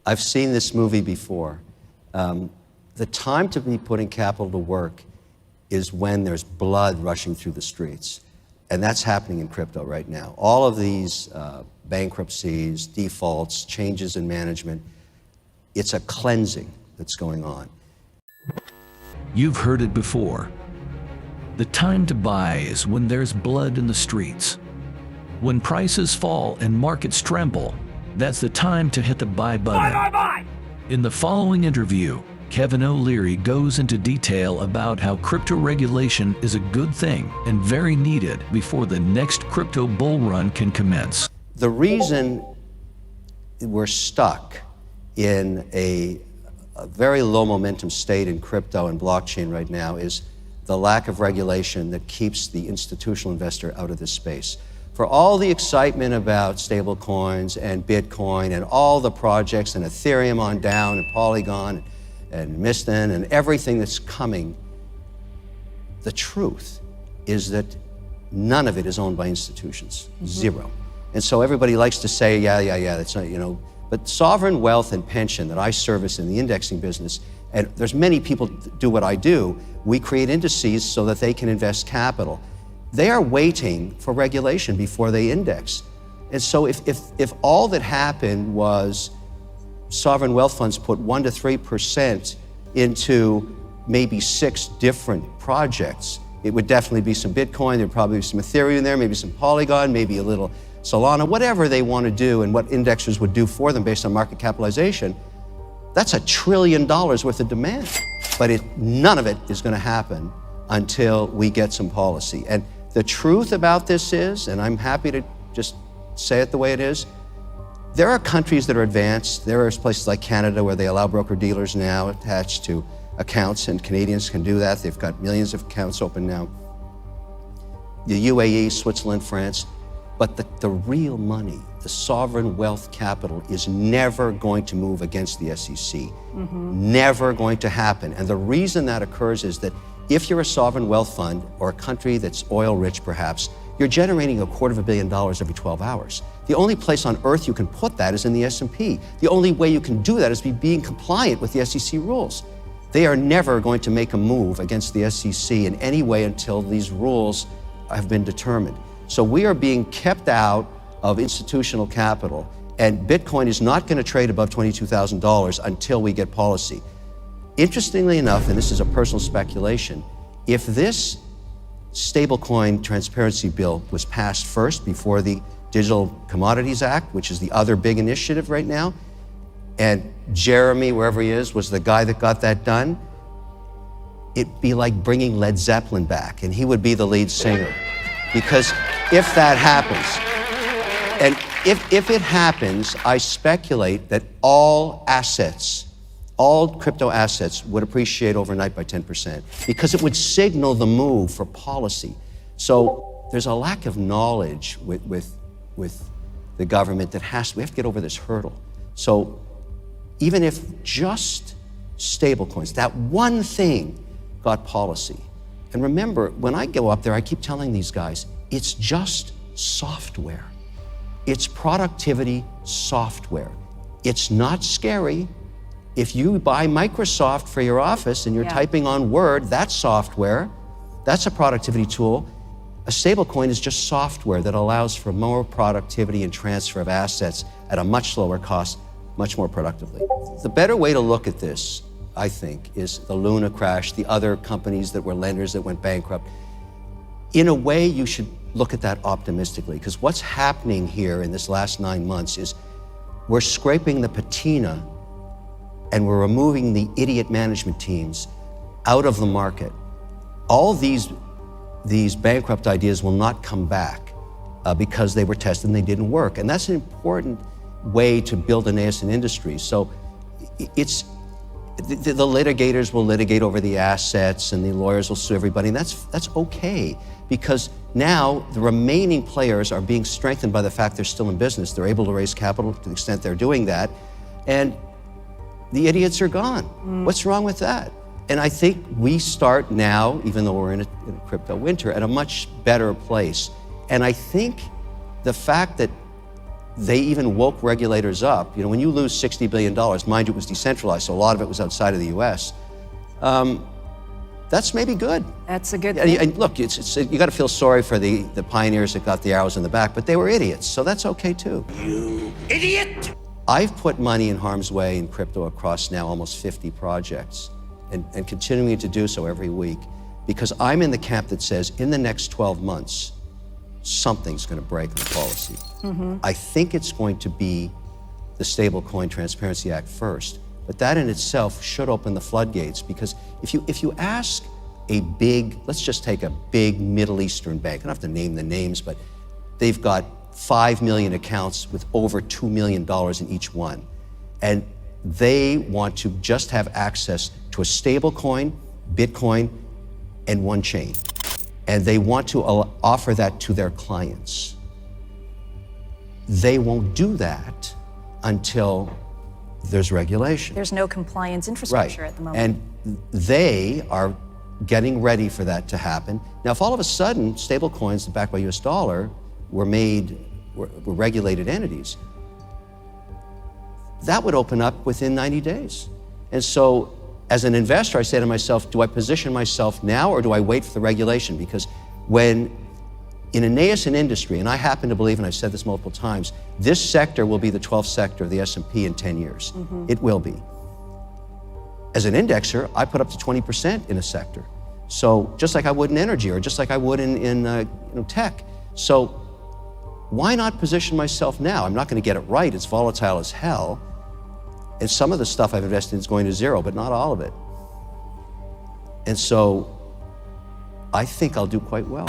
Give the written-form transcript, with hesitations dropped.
I've seen this movie before. The time to be putting capital to work is when there's blood rushing through the streets. And that's happening in crypto right now. All of these bankruptcies, defaults, changes in management, it's a cleansing that's going on. You've heard it before. The time to buy is when there's blood in the streets. When prices fall and markets tremble, that's the time to hit the buy button. Buy! In the following interview, Kevin Oleary goes into detail about how crypto regulation is a good thing and very needed before the next crypto bull run can commence. The reason we're stuck in a very low momentum state in crypto and blockchain right now is the lack of regulation that keeps the institutional investor out of this space. For all the excitement about stable coins and Bitcoin and all the projects and Ethereum on down and Polygon and Mistin and everything that's coming, the truth is that none of it is owned by institutions, zero. And so everybody likes to say, yeah, that's not, but sovereign wealth and pension that I service in the indexing business, and there's many people that do what I do, we create indices so that they can invest capital. They are waiting for regulation before they index. And so if all that happened was sovereign wealth funds put 1% to 3% into maybe 6 different projects, it would definitely be some Bitcoin, there'd probably be some Ethereum in there, maybe some Polygon, maybe a little Solana, whatever they want to do and what indexers would do for them based on market capitalization. That's $1 trillion worth of demand. But none of it is going to happen until we get some policy. And the truth about this is, and I'm happy to just say it the way it is, there are countries that are advanced. There are places like Canada where they allow broker-dealers now attached to accounts, and Canadians can do that. They've got millions of accounts open now. The UAE, Switzerland, France. But the real money, the sovereign wealth capital, is never going to move against the SEC. Never going to happen. And the reason that occurs is that if you're a sovereign wealth fund or a country that's oil rich perhaps, you're generating $250 million every 12 hours. The only place on earth you can put that is in the S&P. The only way you can do that is by being compliant with the SEC rules. They are never going to make a move against the SEC in any way until these rules have been determined. So we are being kept out of institutional capital, and Bitcoin is not going to trade above $22,000 until we get policy. Interestingly enough, and this is a personal speculation, if this stablecoin transparency bill was passed first before the Digital Commodities Act, which is the other big initiative right now, and Jeremy, wherever he is, was the guy that got that done, it'd be like bringing Led Zeppelin back, and he would be the lead singer. Because if that happens, and if it happens, I speculate that all assets, all crypto assets would appreciate overnight by 10% because it would signal the move for policy. So there's a lack of knowledge with the government that we have to get over this hurdle. So even if just stablecoins, that one thing got policy. And remember, when I go up there, I keep telling these guys, it's just software. It's productivity software. It's not scary. If you buy Microsoft for your office and you're typing on Word, that's software. That's a productivity tool. A stablecoin is just software that allows for more productivity and transfer of assets at a much lower cost, much more productively. The better way to look at this, I think, is the Luna crash, the other companies that were lenders that went bankrupt. In a way, you should look at that optimistically, because what's happening here in this last 9 months is we're scraping the patina and we're removing the idiot management teams out of the market. All these bankrupt ideas will not come back because they were tested and they didn't work. And that's an important way to build a nascent industry. So it's, the litigators will litigate over the assets and the lawyers will sue everybody, and that's okay, because now the remaining players are being strengthened by the fact they're still in business. They're able to raise capital to the extent they're doing that, and the idiots are gone. What's wrong with that? And I think we start now, even though we're in a crypto winter, at a much better place. And I think the fact that they even woke regulators up. You know, when you lose $60 billion, mind you, it was decentralized, so a lot of it was outside of the US, that's maybe good. That's a good And, thing. and look, you got to feel sorry for the pioneers that got the arrows in the back, but they were idiots, so that's okay too. You idiot! I've put money in harm's way in crypto across now almost 50 projects and continuing to do so every week because I'm in the camp that says in the next 12 months, something's going to break in the policy. I think it's going to be the Stablecoin Transparency Act first, but that in itself should open the floodgates because if you ask a big, let's just take a big Middle Eastern bank, I don't have to name the names, but they've got 5 million accounts with over $2 million in each one. And they want to just have access to a stable coin, Bitcoin, and one chain. And they want to offer that to their clients. They won't do that until there's regulation. There's no compliance infrastructure at the moment. And they are getting ready for that to happen. Now, if all of a sudden stablecoins backed by US dollar were regulated entities, that would open up within 90 days. And so as an investor, I say to myself, do I position myself now or do I wait for the regulation? Because when in a nascent industry, and I happen to believe, and I've said this multiple times, this sector will be the 12th sector of the S&P in 10 years. It will be. As an indexer, I put up to 20% in a sector. So just like I would in energy or just like I would in tech. So why not position myself now? I'm not going to get it right. It's volatile as hell. And some of the stuff I've invested in is going to zero, but not all of it. And so I think I'll do quite well.